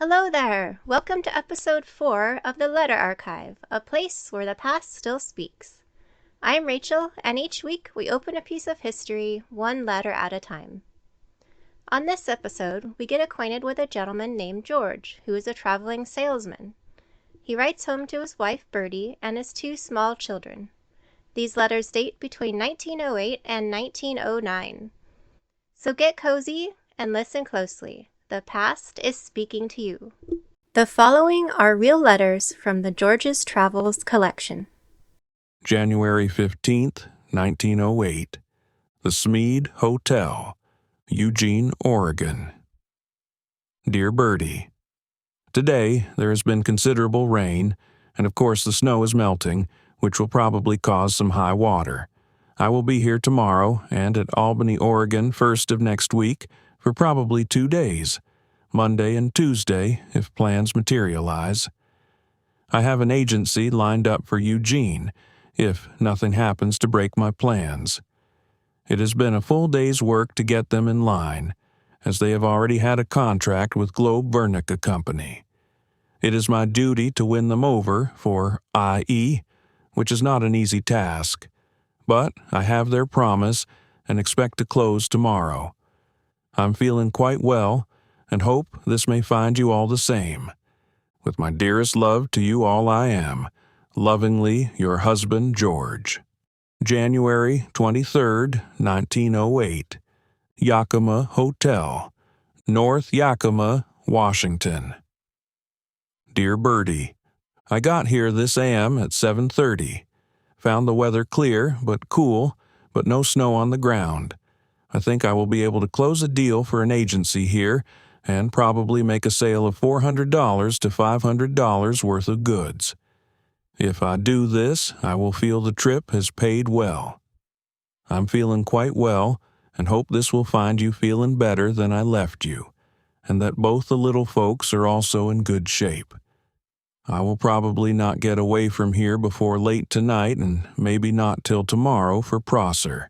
Hello there! Welcome to episode 4 of the Letter Archive, a place where the past still speaks. I'm Rachel, and each week we open a piece of history, one letter at a time. On this episode, we get acquainted with a gentleman named George, who is a traveling salesman. He writes home to his wife Bertie and his 2 small children. These letters date between 1908 and 1909. So get cozy and listen closely. The past is speaking to you. The following are real letters from the George's Travels collection. January 15th, 1908. The Smead Hotel, Eugene, Oregon. Dear Bertie, today there has been considerable rain, and of course the snow is melting, which will probably cause some high water. I will be here tomorrow and at Albany, Oregon, first of next week for probably 2 days, Monday and Tuesday, if plans materialize. I have an agency lined up for Eugene, if nothing happens to break my plans. It has been a full day's work to get them in line, as they have already had a contract with Globe Vernica Company. It is my duty to win them over for IE, which is not an easy task, but I have their promise and expect to close tomorrow. I'm feeling quite well and hope this may find you all the same. With my dearest love to you all I am, lovingly your husband George. January 23rd, 1908. Yakima Hotel, North Yakima, Washington. Dear Bertie, I got here this AM at 7:30. Found the weather clear but cool, but no snow on the ground. I think I will be able to close a deal for an agency here and probably make a sale of $400 to $500 worth of goods. If I do this, I will feel the trip has paid well. I'm feeling quite well and hope this will find you feeling better than I left you, and that both the little folks are also in good shape. I will probably not get away from here before late tonight and maybe not till tomorrow for Prosser.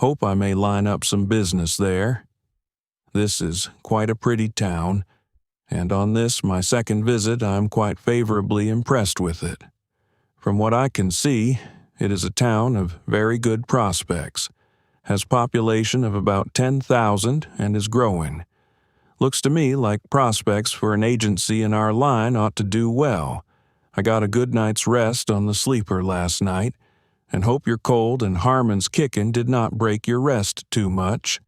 Hope I may line up some business there. This is quite a pretty town, and on this, my second visit, I'm quite favorably impressed with it. From what I can see, it is a town of very good prospects, has population of about 10,000 and is growing. Looks to me like prospects for an agency in our line ought to do well. I got a good night's rest on the sleeper last night, and hope your cold and Harmon's kicking did not break your rest too much.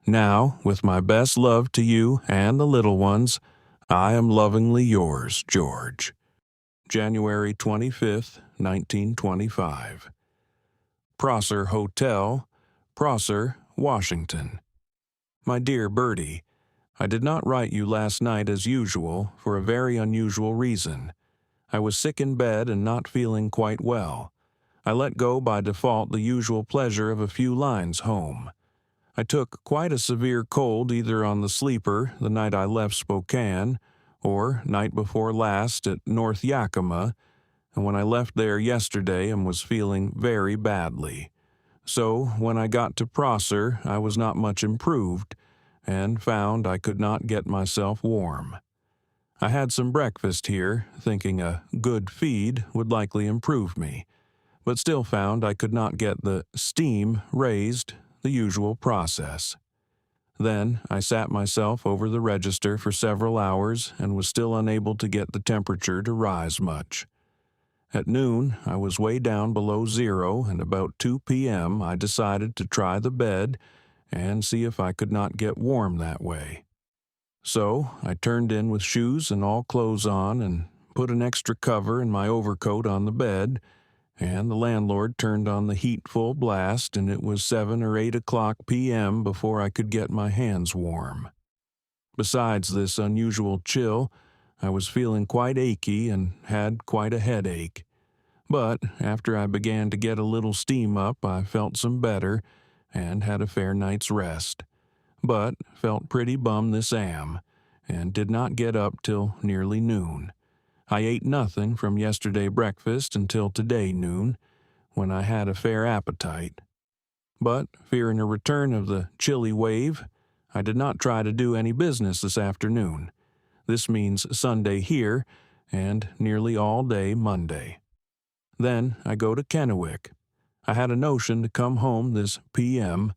Now, with my best love to you and the little ones, I am lovingly yours, George. January 25th, 1925. Prosser Hotel, Prosser, Washington. My dear Bertie, I did not write you last night as usual for a very unusual reason. I was sick in bed and not feeling quite well. I let go by default the usual pleasure of a few lines home. I took quite a severe cold either on the sleeper the night I left Spokane, or night before last at North Yakima, and when I left there yesterday and was feeling very badly. So when I got to Prosser, I was not much improved, and found I could not get myself warm. I had some breakfast here, thinking a good feed would likely improve me, but still found I could not get the steam raised, the usual process. Then I sat myself over the register for several hours and was still unable to get the temperature to rise much. At noon, I was way down below zero, and about 2 p.m. I decided to try the bed and see if I could not get warm that way. So I turned in with shoes and all clothes on and put an extra cover and my overcoat on the bed, and the landlord turned on the heat full blast, and it was 7 or 8 o'clock p.m. before I could get my hands warm. Besides this unusual chill, I was feeling quite achy and had quite a headache. But after I began to get a little steam up, I felt some better and had a fair night's rest. But felt pretty bum this am, and did not get up till nearly noon. I ate nothing from yesterday breakfast until today noon, when I had a fair appetite. But, fearing a return of the chilly wave, I did not try to do any business this afternoon. This means Sunday here and nearly all day Monday. Then I go to Kennewick. I had a notion to come home this p.m.,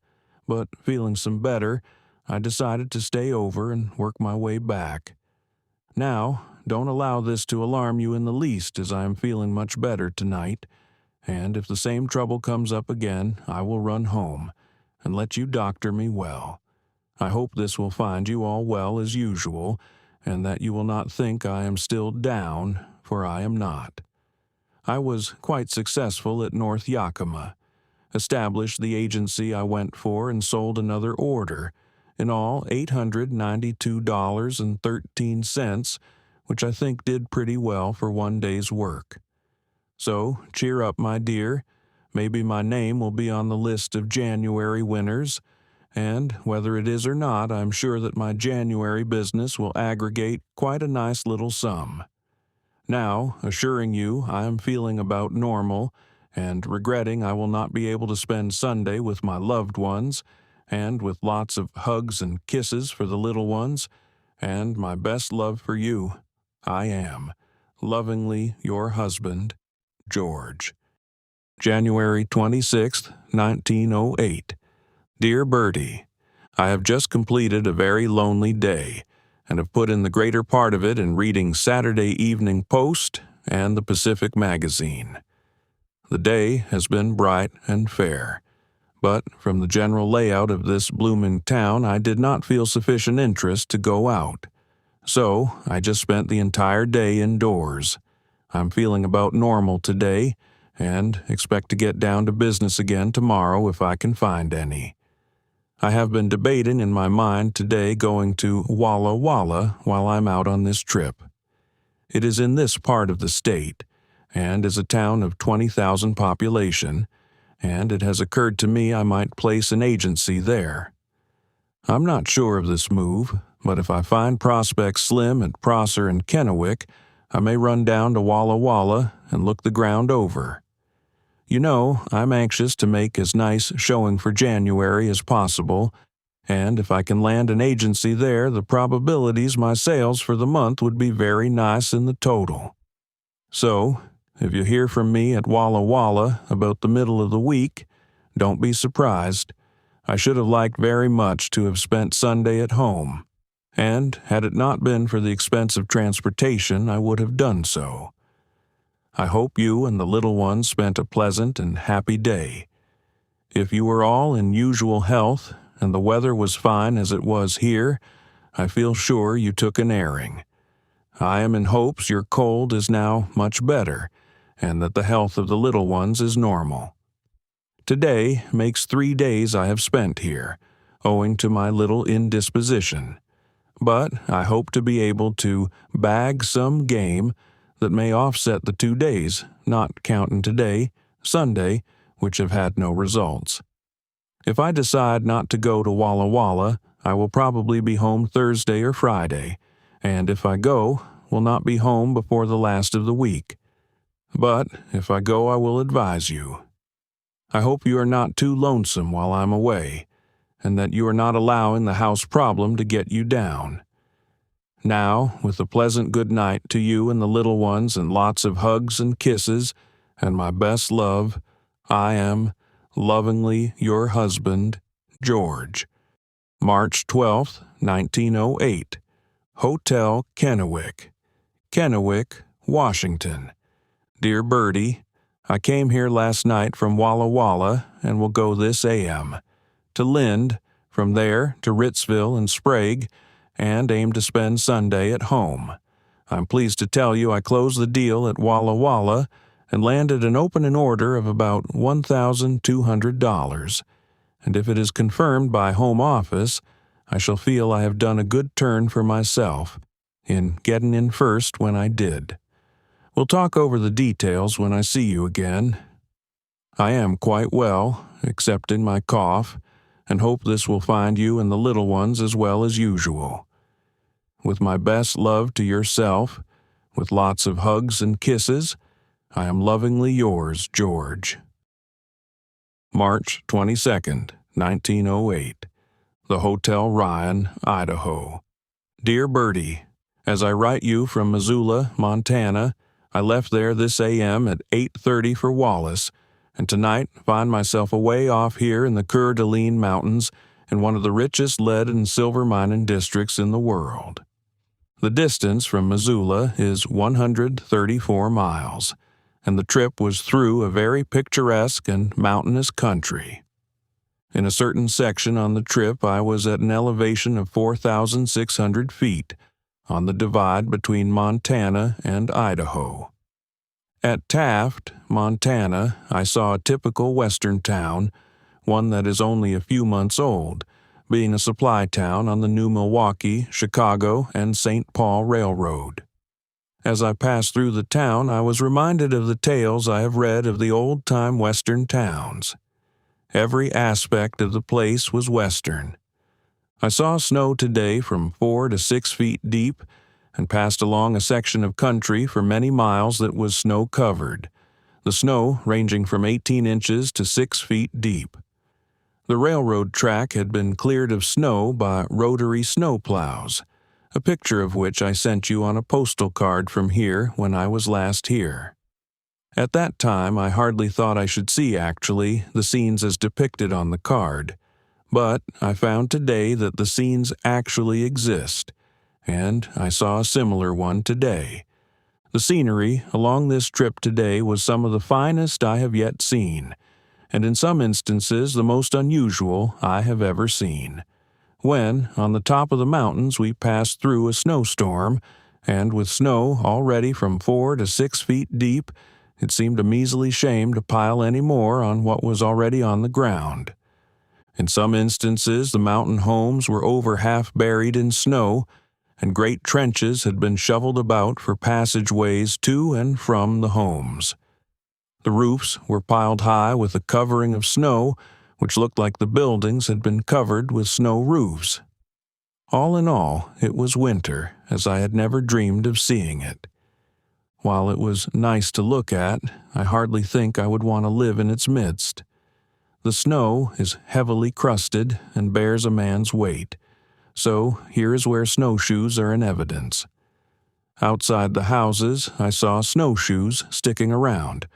but feeling some better, I decided to stay over and work my way back. Now, don't allow this to alarm you in the least, as I am feeling much better tonight, and if the same trouble comes up again, I will run home and let you doctor me well. I hope this will find you all well as usual, and that you will not think I am still down, for I am not. I was quite successful at North Yakima, established the agency I went for, and sold another order, in all $892.13, which I think did pretty well for one day's work. So cheer up, my dear. Maybe my name will be on the list of January winners, and whether it is or not, I'm sure that my January business will aggregate quite a nice little sum. Now, assuring you I am feeling about normal, and regretting I will not be able to spend Sunday with my loved ones, and with lots of hugs and kisses for the little ones, and my best love for you, I am, lovingly your husband, George. January 26, 1908. Dear Bertie, I have just completed a very lonely day, and have put in the greater part of it in reading Saturday Evening Post and the Pacific Magazine. The day has been bright and fair, but from the general layout of this blooming town I did not feel sufficient interest to go out. So I just spent the entire day indoors. I'm feeling about normal today, and expect to get down to business again tomorrow if I can find any. I have been debating in my mind today going to Walla Walla while I'm out on this trip. It is in this part of the state, and is a town of 20,000 population, and it has occurred to me I might place an agency there. I'm not sure of this move, but if I find prospects slim at Prosser and Kennewick, I may run down to Walla Walla and look the ground over. You know, I'm anxious to make as nice showing for January as possible, and if I can land an agency there, the probabilities my sales for the month would be very nice in the total. So, if you hear from me at Walla Walla about the middle of the week, don't be surprised. I should have liked very much to have spent Sunday at home, and had it not been for the expense of transportation, I would have done so. I hope you and the little ones spent a pleasant and happy day. If you were all in usual health, and the weather was fine as it was here, I feel sure you took an airing. I am in hopes your cold is now much better, and that the health of the little ones is normal. Today makes 3 days I have spent here, owing to my little indisposition, but I hope to be able to bag some game that may offset the 2 days, not counting today, Sunday, which have had no results. If I decide not to go to Walla Walla, I will probably be home Thursday or Friday, and if I go, will not be home before the last of the week. But if I go, I will advise you. I hope you are not too lonesome while I'm away, and that you are not allowing the house problem to get you down. Now, with a pleasant good night to you and the little ones, and lots of hugs and kisses, and my best love, I am, lovingly your husband, George. March 12th, 1908. Hotel Kennewick, Kennewick, Washington. Dear Bertie, I came here last night from Walla Walla and will go this a.m. to Lind, from there to Ritzville and Sprague, and aim to spend Sunday at home. I'm pleased to tell you I closed the deal at Walla Walla and landed an opening order of about $1,200, and if it is confirmed by Home Office, I shall feel I have done a good turn for myself in getting in first when I did. We'll talk over the details when I see you again. I am quite well, excepting my cough, and hope this will find you and the little ones as well as usual. With my best love to yourself, with lots of hugs and kisses, I am lovingly yours, George. March 22nd, 1908. The Hotel Ryan, Idaho. Dear Bertie, As I write you from Missoula, Montana, I left there this a.m. at 8:30 for Wallace, and tonight find myself away off here in the Coeur d'Alene Mountains in one of the richest lead and silver mining districts in the world. The distance from Missoula is 134 miles, and the trip was through a very picturesque and mountainous country. In a certain section on the trip, I was at an elevation of 4,600 feet, on the divide between Montana and Idaho. At Taft, Montana, I saw a typical western town, one that is only a few months old, being a supply town on the new Milwaukee, Chicago, and St. Paul Railroad. As I passed through the town, I was reminded of the tales I have read of the old-time western towns. Every aspect of the place was western. I saw snow today from 4 to 6 feet deep and passed along a section of country for many miles that was snow-covered, the snow ranging from 18 inches to 6 feet deep. The railroad track had been cleared of snow by rotary snow plows, a picture of which I sent you on a postal card from here when I was last here. At that time, I hardly thought I should see, actually, the scenes as depicted on the card, but I found today that the scenes actually exist, and I saw a similar one today. The scenery along this trip today was some of the finest I have yet seen, and in some instances the most unusual I have ever seen. When, on the top of the mountains, we passed through a snowstorm, and with snow already from 4 to 6 feet deep, it seemed a measly shame to pile any more on what was already on the ground. In some instances, the mountain homes were over half buried in snow, and great trenches had been shoveled about for passageways to and from the homes. The roofs were piled high with a covering of snow, which looked like the buildings had been covered with snow roofs. All in all, it was winter, as I had never dreamed of seeing it. While it was nice to look at, I hardly think I would want to live in its midst. The snow is heavily crusted and bears a man's weight, so here is where snowshoes are in evidence. Outside the houses, I saw snowshoes sticking around,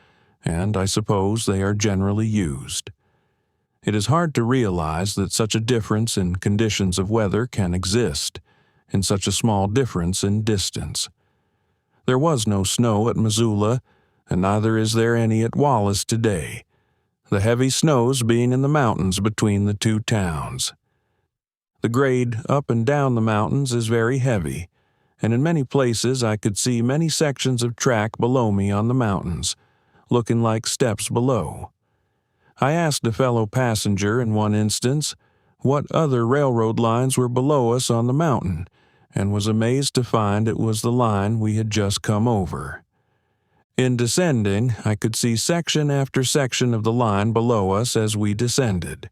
and I suppose they are generally used. It is hard to realize that such a difference in conditions of weather can exist, in such a small difference in distance. There was no snow at Missoula, and neither is there any at Wallace today, the heavy snows being in the mountains between the two towns. The grade up and down the mountains is very heavy, and in many places I could see many sections of track below me on the mountains, looking like steps below. I asked a fellow passenger in one instance what other railroad lines were below us on the mountain, and was amazed to find it was the line we had just come over. In descending, I could see section after section of the line below us as we descended.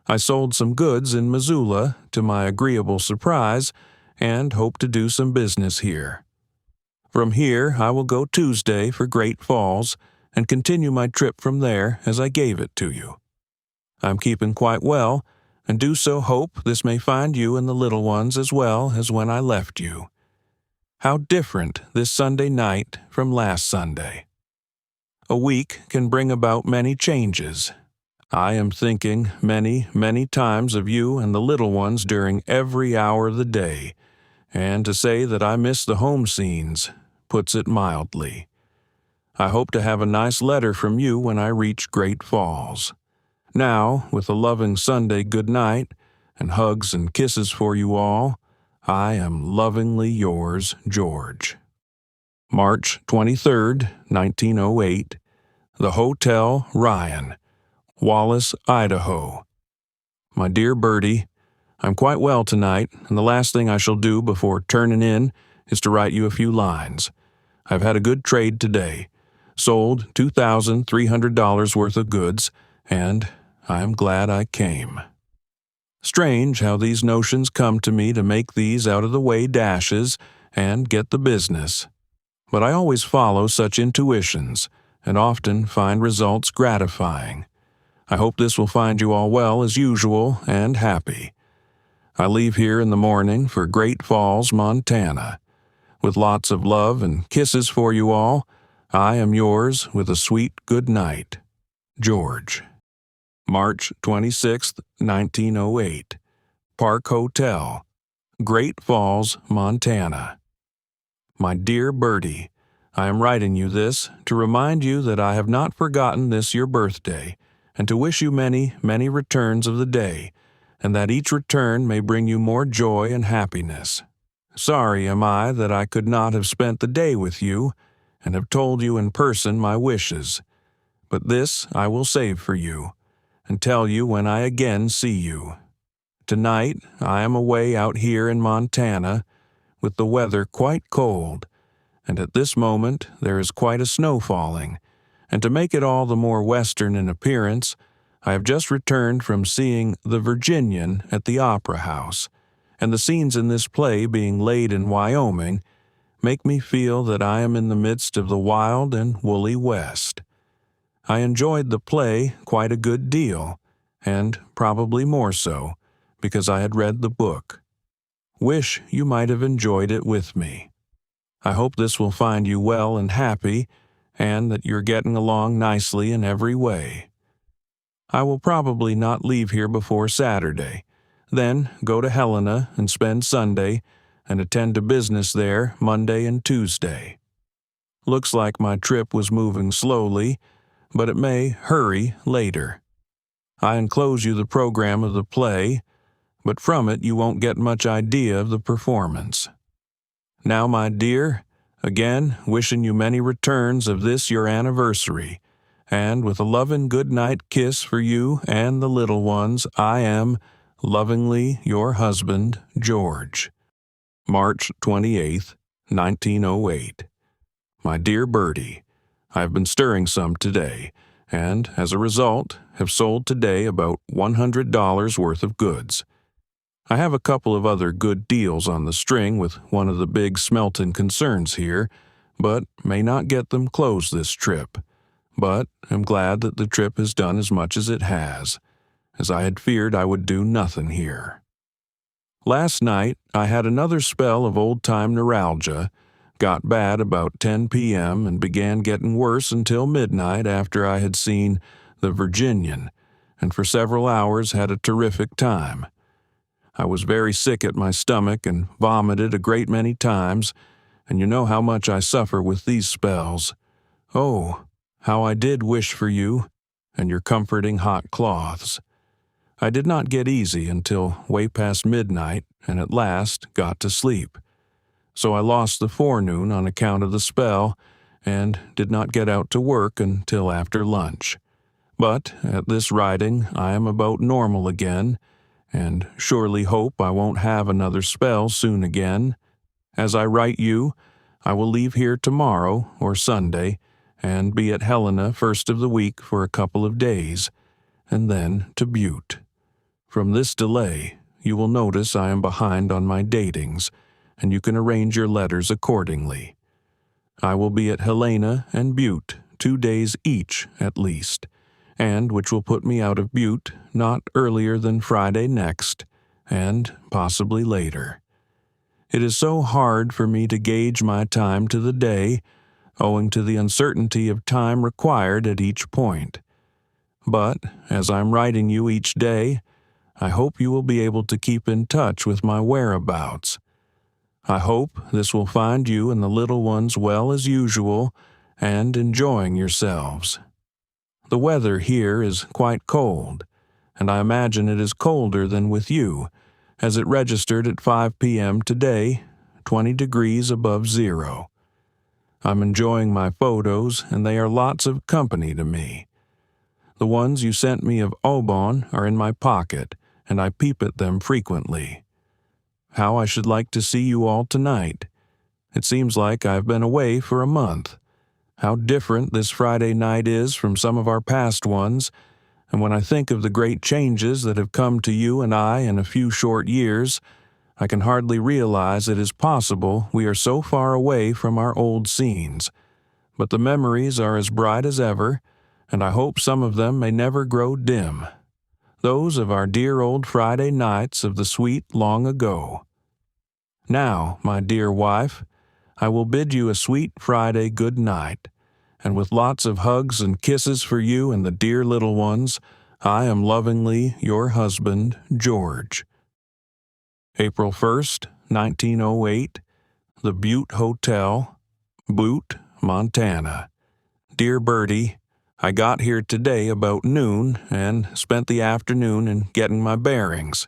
I sold some goods in Missoula, to my agreeable surprise, and hope to do some business here. From here, I will go Tuesday for Great Falls, and continue my trip from there as I gave it to you. I'm keeping quite well, and do so hope this may find you and the little ones as well as when I left you. How different this Sunday night from last Sunday. A week can bring about many changes. I am thinking many, many times of you and the little ones during every hour of the day, and to say that I miss the home scenes puts it mildly. I hope to have a nice letter from you when I reach Great Falls. Now, with a loving Sunday good night, and hugs and kisses for you all, I am lovingly yours, George. March 23rd, 1908. The Hotel Ryan, Wallace, Idaho. My dear Bertie, I'm quite well tonight, and the last thing I shall do before turning in is to write you a few lines. I've had a good trade today. Sold $2,300 worth of goods, and I am glad I came. Strange how these notions come to me to make these out-of-the-way dashes and get the business. But I always follow such intuitions, and often find results gratifying. I hope this will find you all well as usual and happy. I leave here in the morning for Great Falls, Montana. With lots of love and kisses for you all, I am yours with a sweet good night. George. March 26, 1908. Park Hotel, Great Falls, Montana. My dear Bertie, I am writing you this to remind you that I have not forgotten this your birthday, and to wish you many, many returns of the day, and that each return may bring you more joy and happiness. Sorry am I that I could not have spent the day with you, and have told you in person my wishes. But this I will save for you, and tell you when I again see you. Tonight I am away out here in Montana, with the weather quite cold, and at this moment there is quite a snow falling, and to make it all the more western in appearance, I have just returned from seeing The Virginian at the Opera House, and the scenes in this play being laid in Wyoming make me feel that I am in the midst of the wild and woolly West. I enjoyed the play quite a good deal, and probably more so, because I had read the book. Wish you might have enjoyed it with me. I hope this will find you well and happy, and that you're getting along nicely in every way. I will probably not leave here before Saturday, then go to Helena and spend Sunday, and attend to business there Monday and Tuesday. Looks like my trip was moving slowly, but it may hurry later. I enclose you the program of the play, but from it you won't get much idea of the performance. Now, my dear, again wishing you many returns of this your anniversary, and with a loving good night kiss for you and the little ones, I am, lovingly, your husband, George. March 28, 1908. My dear Bertie, I have been stirring some today, and, as a result, have sold today about $100 worth of goods. I have a couple of other good deals on the string with one of the big smelting concerns here, but may not get them closed this trip. But am glad that the trip has done as much as it has, as I had feared I would do nothing here. Last night I had another spell of old-time neuralgia, got bad about 10 p.m. and began getting worse until midnight after I had seen The Virginian, and for several hours had a terrific time. I was very sick at my stomach and vomited a great many times, and you know how much I suffer with these spells. Oh, how I did wish for you and your comforting hot cloths. I did not get easy until way past midnight, and at last got to sleep. So I lost the forenoon on account of the spell, and did not get out to work until after lunch. But at this writing I am about normal again, and surely hope I won't have another spell soon again. As I write you, I will leave here tomorrow or Sunday, and be at Helena first of the week for a couple of days, and then to Butte. From this delay, you will notice I am behind on my datings, and you can arrange your letters accordingly. I will be at Helena and Butte 2 days each at least, and which will put me out of Butte not earlier than Friday next, and possibly later. It is so hard for me to gauge my time to the day, owing to the uncertainty of time required at each point. But, as I'm writing you each day, I hope you will be able to keep in touch with my whereabouts. I hope this will find you and the little ones well as usual, and enjoying yourselves. The weather here is quite cold, and I imagine it is colder than with you, as it registered at 5 p.m. today, 20 degrees above zero. I'm enjoying my photos, and they are lots of company to me. The ones you sent me of Aubon are in my pocket, and I peep at them frequently. How I should like to see you all tonight. It seems like I've been away for a month. How different this Friday night is from some of our past ones, and when I think of the great changes that have come to you and I in a few short years, I can hardly realize it is possible we are so far away from our old scenes. But the memories are as bright as ever, and I hope some of them may never grow dim. Those of our dear old Friday nights of the sweet long ago. Now, my dear wife, I will bid you a sweet Friday good night, and with lots of hugs and kisses for you and the dear little ones, I am lovingly your husband, George. April 1st, 1908, the Butte Hotel, Butte, Montana. Dear Bertie, I got here today about noon and spent the afternoon in getting my bearings.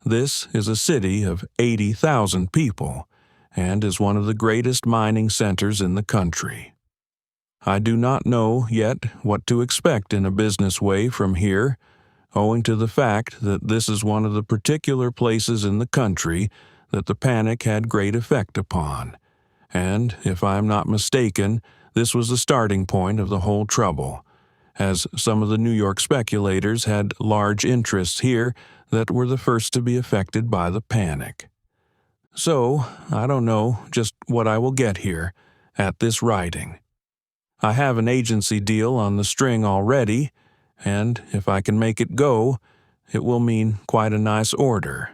This is a city of 80,000 people and is one of the greatest mining centers in the country. I do not know yet what to expect in a business way from here, owing to the fact that this is one of the particular places in the country that the panic had great effect upon, and, if I am not mistaken, this was the starting point of the whole trouble, as some of the New York speculators had large interests here that were the first to be affected by the panic. So, I don't know just what I will get here at this writing. I have an agency deal on the string already, and if I can make it go, it will mean quite a nice order.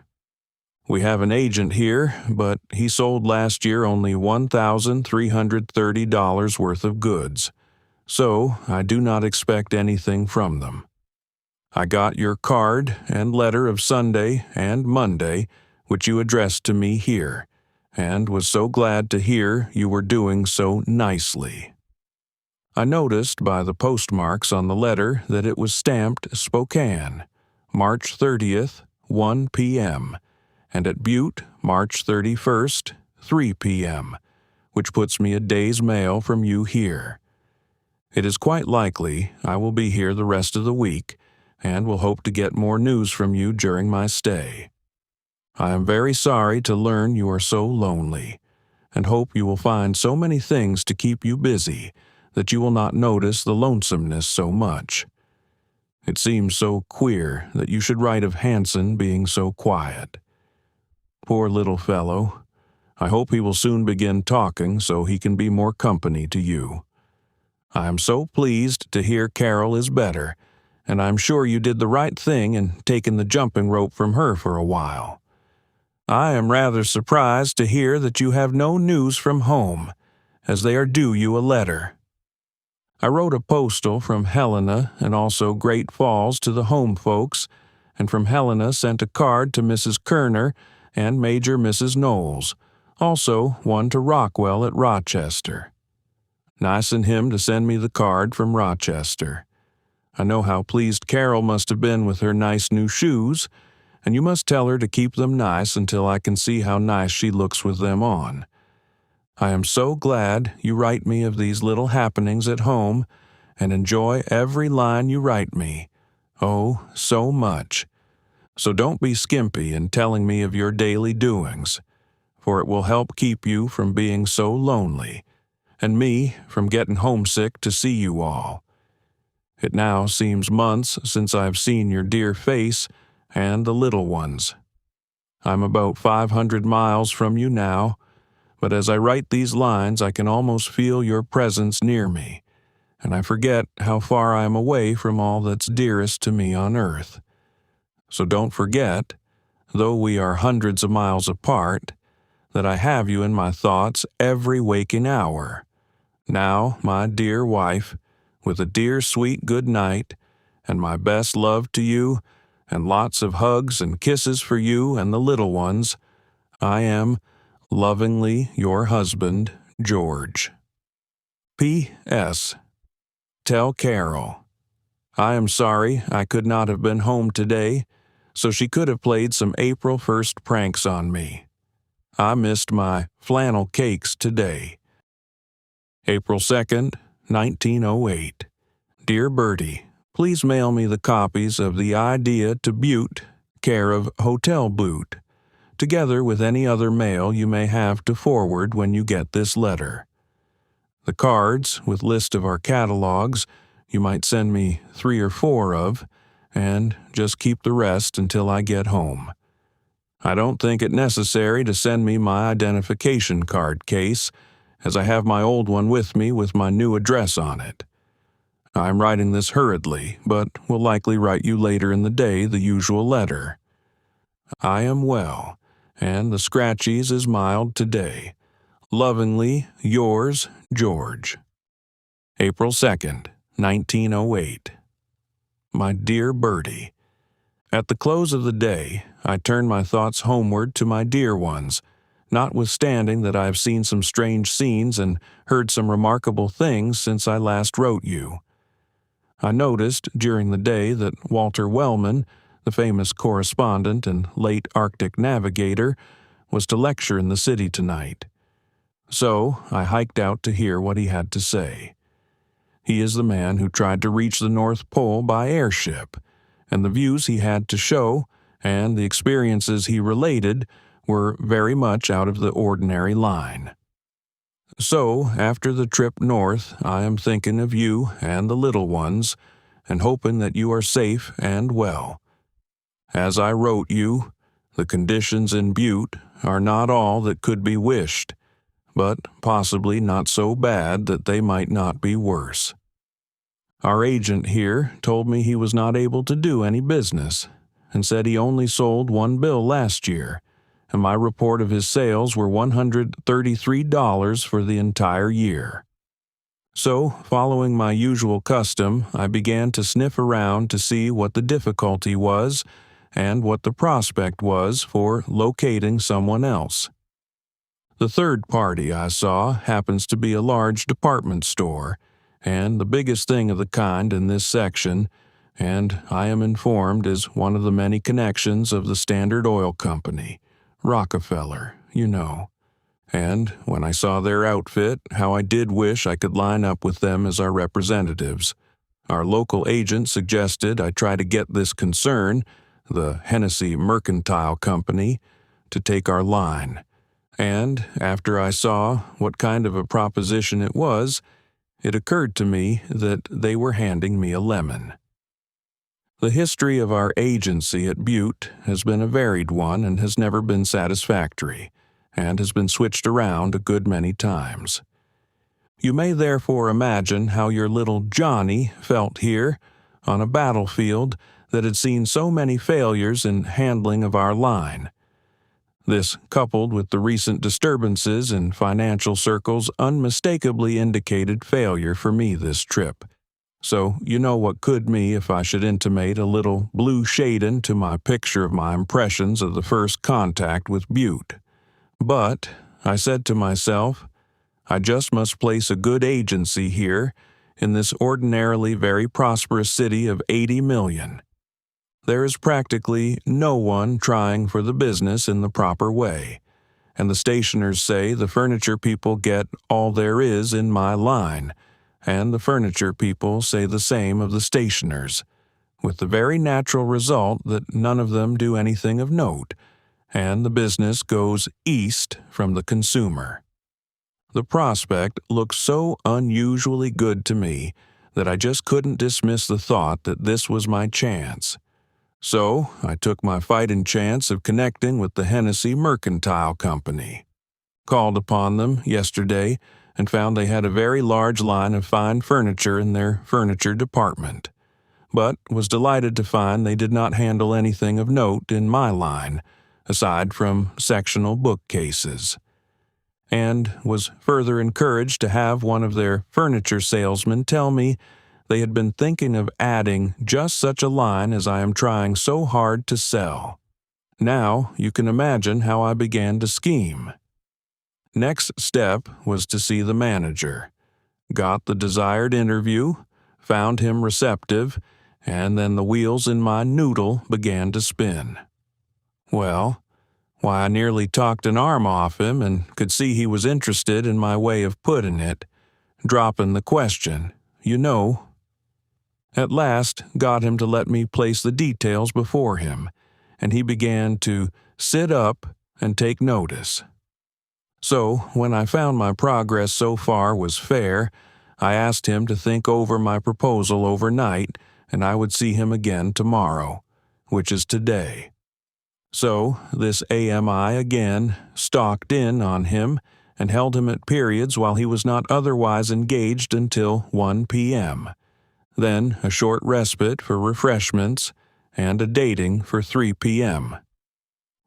We have an agent here, but he sold last year only $1,330 worth of goods, so I do not expect anything from them. I got your card and letter of Sunday and Monday, which you addressed to me here, and was so glad to hear you were doing so nicely. I noticed by the postmarks on the letter that it was stamped Spokane, March 30th, 1 p.m., and at Butte, March 31st, 3 p.m., which puts me a day's mail from you here. It is quite likely I will be here the rest of the week, and will hope to get more news from you during my stay. I am very sorry to learn you are so lonely, and hope you will find so many things to keep you busy that you will not notice the lonesomeness so much. It seems so queer that you should write of Hanson being so quiet. Poor little fellow. I hope he will soon begin talking so he can be more company to you. I am so pleased to hear Carol is better, and I am sure you did the right thing in taking the jumping rope from her for a while. I am rather surprised to hear that you have no news from home, as they are due you a letter. I wrote a postal from Helena and also Great Falls to the home folks, and from Helena sent a card to Mrs. Kerner and Major Mrs. Knowles, also one to Rockwell at Rochester. Nice in him to send me the card from Rochester. I know how pleased Carol must have been with her nice new shoes, and you must tell her to keep them nice until I can see how nice she looks with them on. I am so glad you write me of these little happenings at home, and enjoy every line you write me. Oh, so much. So don't be skimpy in telling me of your daily doings, for it will help keep you from being so lonely, and me from getting homesick to see you all. It now seems months since I've seen your dear face and the little ones. I'm about 500 miles from you now, but as I write these lines I can almost feel your presence near me, and I forget how far I am away from all that's dearest to me on earth. So don't forget, though we are hundreds of miles apart, that I have you in my thoughts every waking hour. Now, my dear wife, with a dear sweet good night, and my best love to you, and lots of hugs and kisses for you and the little ones, I am lovingly your husband, George. P.S. Tell Carol, I am sorry I could not have been home today, so she could have played some April 1st pranks on me. I missed my flannel cakes today. April 2nd, 1908. Dear Bertie, please mail me the copies of The Idea to Butte, care of Hotel Butte, together with any other mail you may have to forward when you get this letter. The cards, with list of our catalogs, you might send me 3 or 4 of, and just keep the rest until I get home. I don't think it necessary to send me my identification card case, as I have my old one with me with my new address on it. I'm writing this hurriedly, but will likely write you later in the day the usual letter. I am well, and the scratchies is mild today. Lovingly yours, George. April 2nd, 1908. My dear Bertie, at the close of the day, I turn my thoughts homeward to my dear ones, notwithstanding that I have seen some strange scenes and heard some remarkable things since I last wrote you. I noticed during the day that Walter Wellman, the famous correspondent and late Arctic navigator, was to lecture in the city tonight. So I hiked out to hear what he had to say. He is the man who tried to reach the North Pole by airship, and the views he had to show and the experiences he related were very much out of the ordinary line. So, after the trip north, I am thinking of you and the little ones, and hoping that you are safe and well. As I wrote you, the conditions in Butte are not all that could be wished, but possibly not so bad that they might not be worse. Our agent here told me he was not able to do any business, and said he only sold one bill last year, and my report of his sales were $133 for the entire year. So, following my usual custom, I began to sniff around to see what the difficulty was and what the prospect was for locating someone else. The third party I saw happens to be a large department store, and the biggest thing of the kind in this section, and I am informed is one of the many connections of the Standard Oil Company, Rockefeller, you know. And when I saw their outfit, how I did wish I could line up with them as our representatives. Our local agent suggested I try to get this concern, the Hennessy Mercantile Company, to take our line. And after I saw what kind of a proposition it was, it occurred to me that they were handing me a lemon. The history of our agency at Butte has been a varied one and has never been satisfactory, and has been switched around a good many times. You may therefore imagine how your little Johnny felt here, on a battlefield that had seen so many failures in handling of our line. This, coupled with the recent disturbances in financial circles, unmistakably indicated failure for me this trip. So you know what could me if I should intimate a little blue shading to my picture of my impressions of the first contact with Butte. But, I said to myself, I just must place a good agency here, in this ordinarily very prosperous city of 80 million. There is practically no one trying for the business in the proper way, and the stationers say the furniture people get all there is in my line, and the furniture people say the same of the stationers, with the very natural result that none of them do anything of note, and the business goes east from the consumer. The prospect looked so unusually good to me that I just couldn't dismiss the thought that this was my chance. So I took my fighting chance of connecting with the Hennessy Mercantile Company. Called upon them yesterday and found they had a very large line of fine furniture in their furniture department, but was delighted to find they did not handle anything of note in my line, aside from sectional bookcases, and was further encouraged to have one of their furniture salesmen tell me they had been thinking of adding just such a line as I am trying so hard to sell. Now you can imagine how I began to scheme. Next step was to see the manager. Got the desired interview, found him receptive, and then the wheels in my noodle began to spin. Well, why, I nearly talked an arm off him and could see he was interested in my way of putting it, dropping the question, you know. At last got him to let me place the details before him, and he began to sit up and take notice. So, when I found my progress so far was fair, I asked him to think over my proposal overnight, and I would see him again tomorrow, which is today. So, this AMI again stalked in on him and held him at periods while he was not otherwise engaged until 1 p.m., then a short respite for refreshments, and a dating for 3 p.m.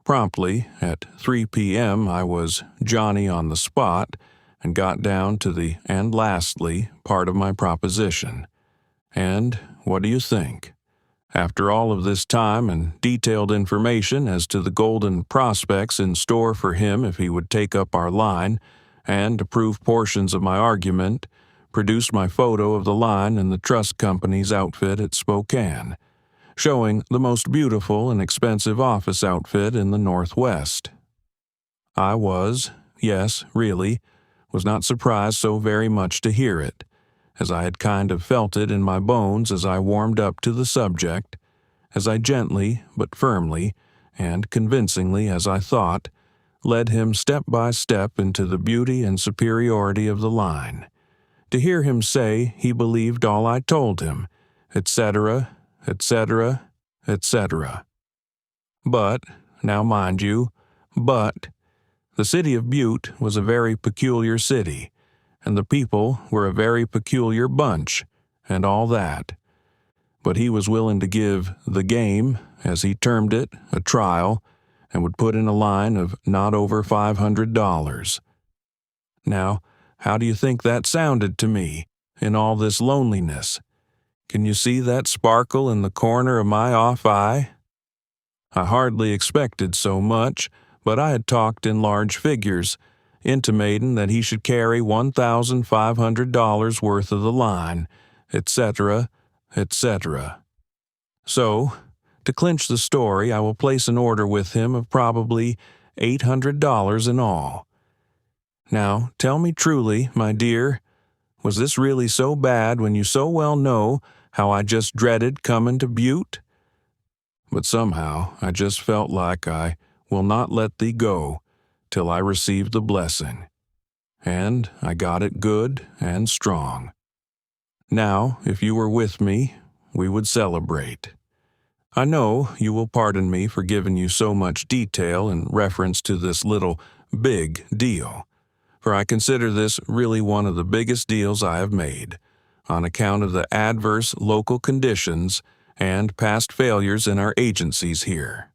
Promptly, at 3 p.m., I was Johnny on the spot and got down to the "and lastly" part of my proposition. And what do you think? After all of this time and detailed information as to the golden prospects in store for him if he would take up our line, and to prove portions of my argument, produced my photo of the line in the trust company's outfit at Spokane, showing the most beautiful and expensive office outfit in the Northwest. I was, yes, really, was not surprised so very much to hear it, as I had kind of felt it in my bones as I warmed up to the subject, as I gently but firmly, and convincingly as I thought, led him step by step into the beauty and superiority of the line, to hear him say he believed all I told him, etc., etc., etc. But, now mind you, the city of Butte was a very peculiar city, and the people were a very peculiar bunch, and all that. But he was willing to give the game, as he termed it, a trial, and would put in a line of not over $500. Now, how do you think that sounded to me, in all this loneliness? Can you see that sparkle in the corner of my off eye? I hardly expected so much, but I had talked in large figures, intimating that he should carry $1,500 worth of the line, etc., etc. So, to clinch the story, I will place an order with him of probably $800 in all. Now, tell me truly, my dear, was this really so bad when you so well know how I just dreaded coming to Butte? But somehow I just felt like I will not let thee go till I receive the blessing. And I got it good and strong. Now, if you were with me, we would celebrate. I know you will pardon me for giving you so much detail in reference to this little big deal, for I consider this really one of the biggest deals I have made, on account of the adverse local conditions and past failures in our agencies here.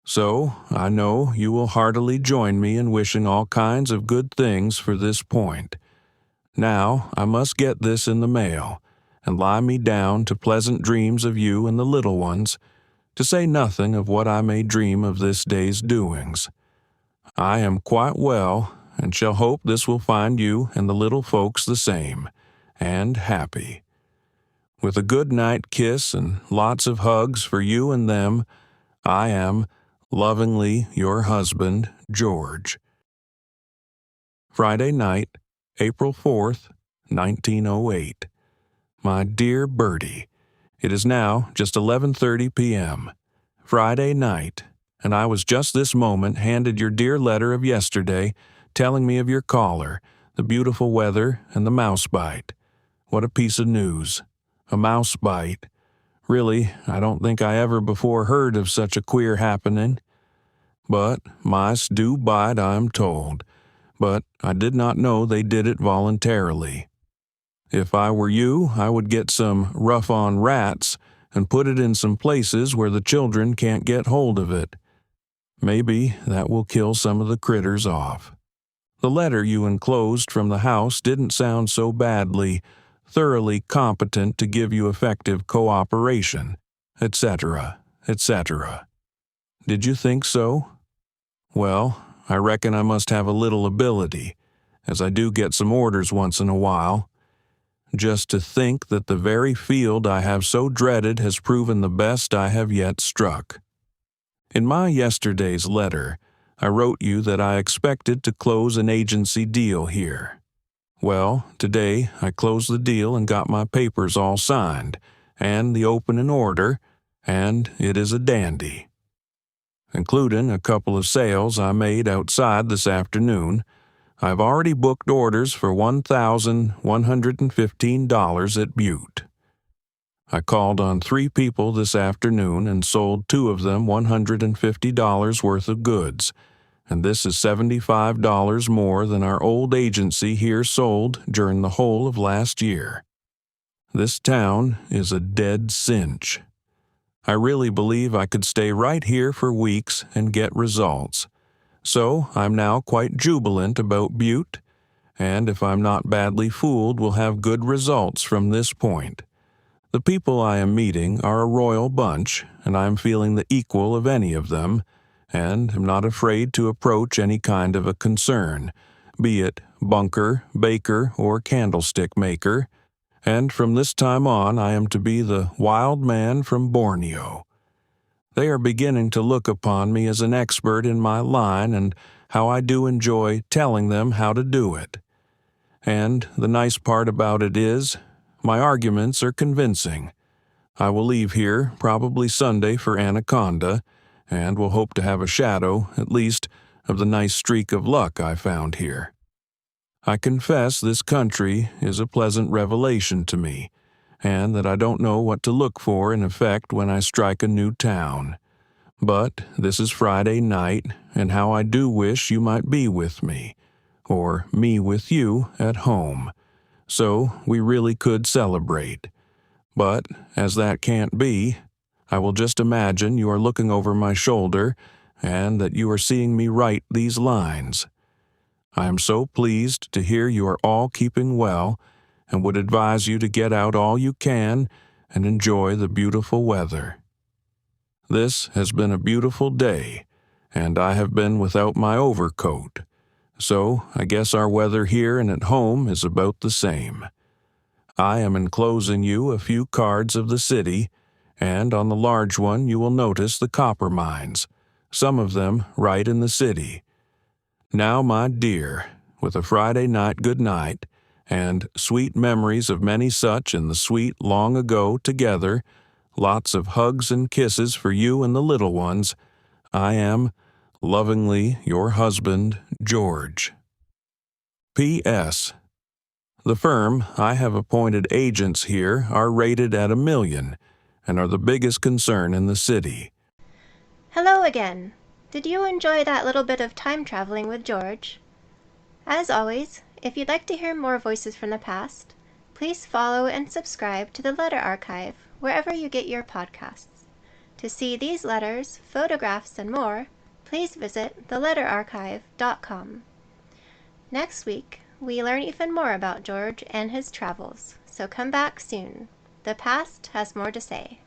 So, I know you will heartily join me in wishing all kinds of good things for this point. Now, I must get this in the mail, and lie me down to pleasant dreams of you and the little ones, to say nothing of what I may dream of this day's doings. I am quite well, and shall hope this will find you and the little folks the same, and happy. With a good night kiss and lots of hugs for you and them, I am lovingly your husband, George. Friday night, April 4th, 1908. My dear Bertie, it is now just 11:30 p.m., Friday night, and I was just this moment handed your dear letter of yesterday telling me of your caller, the beautiful weather, and the mouse bite. What a piece of news. A mouse bite. Really, I don't think I ever before heard of such a queer happening. But mice do bite, I am told, but I did not know they did it voluntarily. If I were you, I would get some rough-on rats and put it in some places where the children can't get hold of it. Maybe that will kill some of the critters off. The letter you enclosed from the house didn't sound so thoroughly competent to give you effective cooperation, etc., etc. Did you think so? Well, I reckon I must have a little ability, as I do get some orders once in a while. Just to think that the very field I have so dreaded has proven the best I have yet struck. In my yesterday's letter, I wrote you that I expected to close an agency deal here. Well, today I closed the deal and got my papers all signed, and the opening order, and it is a dandy. Including a couple of sales I made outside this afternoon, I've already booked orders for $1,115 at Butte. I called on 3 people this afternoon and sold 2 of them $150 worth of goods, and this is $75 more than our old agency here sold during the whole of last year. This town is a dead cinch. I really believe I could stay right here for weeks and get results. So I'm now quite jubilant about Butte, and if I'm not badly fooled, will have good results from this point. The people I am meeting are a royal bunch, and I am feeling the equal of any of them, and am not afraid to approach any kind of a concern, be it bunker, baker, or candlestick maker, and from this time on I am to be the wild man from Borneo. They are beginning to look upon me as an expert in my line, and how I do enjoy telling them how to do it. And the nice part about it is, my arguments are convincing. I will leave here probably Sunday for Anaconda, and will hope to have a shadow, at least, of the nice streak of luck I found here. I confess this country is a pleasant revelation to me, and that I don't know what to look for in effect when I strike a new town. But this is Friday night, and how I do wish you might be with me, or me with you at home, so we really could celebrate. But as that can't be, I will just imagine you are looking over my shoulder, and that you are seeing me write these lines. I am so pleased to hear you are all keeping well, and would advise you to get out all you can and enjoy the beautiful weather. This has been a beautiful day, and I have been without my overcoat, so I guess our weather here and at home is about the same. I am enclosing you a few cards of the city, and on the large one you will notice the copper mines, some of them right in the city. Now, my dear, with a Friday night good night, and sweet memories of many such in the sweet long ago together, lots of hugs and kisses for you and the little ones, I am, lovingly, your husband, George. P.S. The firm I have appointed agents here are rated at $1 million, and are the biggest concern in the city. Hello again. Did you enjoy that little bit of time traveling with George? As always, if you'd like to hear more voices from the past, please follow and subscribe to the Letter Archive wherever you get your podcasts. To see these letters, photographs, and more, please visit theletterarchive.com. Next week, we learn even more about George and his travels, so come back soon. The past has more to say.